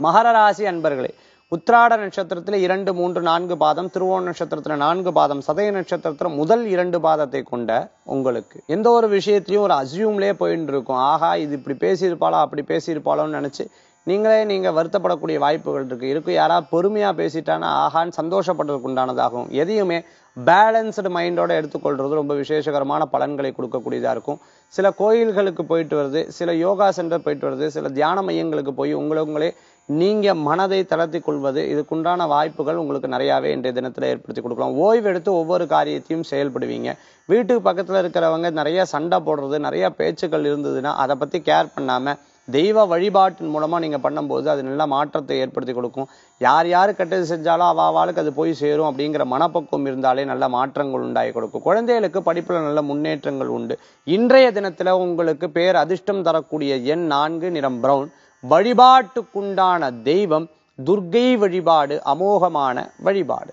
மகர ராசி அன்பர்களே, உத்திராட நட்சத்திரத்துல 2, 3, 4 பாதம், திருவோண நட்சத்திரத்துல 4 பாதம், சதய நட்சத்திரத்துல முதல் 2 பாதத்தை கொண்ட உங்களுக்கு எந்த ஒரு விஷயத்திலையும் ஒரு அசியூம்லயே போயிட்டு இருக்கும். ஆஹா, இது இப்படி பேசியிருப்பாளோ அப்படி பேசியிருப்பாளோன்னு நினைச்சு நீங்க வருத்தப்படக்கூடிய வாய்ப்புகள் இருக்கு. யாராவது பொறுமையா பேசிட்டானா ஆஹான்னு சந்தோஷப்படுறதுக்கு உண்டானதாகும். எதையுமே பேலன்ஸ்டு மைண்டோட எடுத்துக்கொள்றது ரொம்ப விசேஷகரமான பலன்களை கொடுக்கக்கூடியதா இருக்கும். சில கோயில்களுக்கு போயிட்டு வருது, சில யோகா சென்டர் போயிட்டு வருது, சில தியான மையங்களுக்கு போய் உங்களே நீங்க மனதை தளர்த்தி கொள்வது, இதுக்குண்டான வாய்ப்புகள் உங்களுக்கு நிறையாவே இன்றைய தினத்துல ஏற்படுத்தி கொடுக்கலாம். ஓய்வு எடுத்து ஒவ்வொரு காரியத்தையும் செயல்படுவீங்க. வீட்டுக்கு பக்கத்துல இருக்கிறவங்க நிறைய சண்டை போடுறது, நிறைய பேச்சுக்கள் இருந்ததுன்னா அதை பத்தி கேர் பண்ணாம தெய்வ வழிபாட்டின் மூலமா நீங்க பண்ணும்போது அது நல்ல மாற்றத்தை ஏற்படுத்தி கொடுக்கும். யார் கெட்டது செஞ்சாலும் அவளுக்கு அது போய் சேரும் அப்படிங்கிற மனப்பக்குவம் இருந்தாலே நல்ல மாற்றங்கள் உண்டாகி கொடுக்கும். குழந்தைகளுக்கு படிப்புல நல்ல முன்னேற்றங்கள் உண்டு. இன்றைய தினத்துல உங்களுக்கு பேர் அதிர்ஷ்டம் தரக்கூடிய எண் 4, நிறம் பிரவுன். வழிபாட்டுக்குண்டான தெய்வம் துர்க்கை வழிபாடு, அமோகமான வழிபாடு.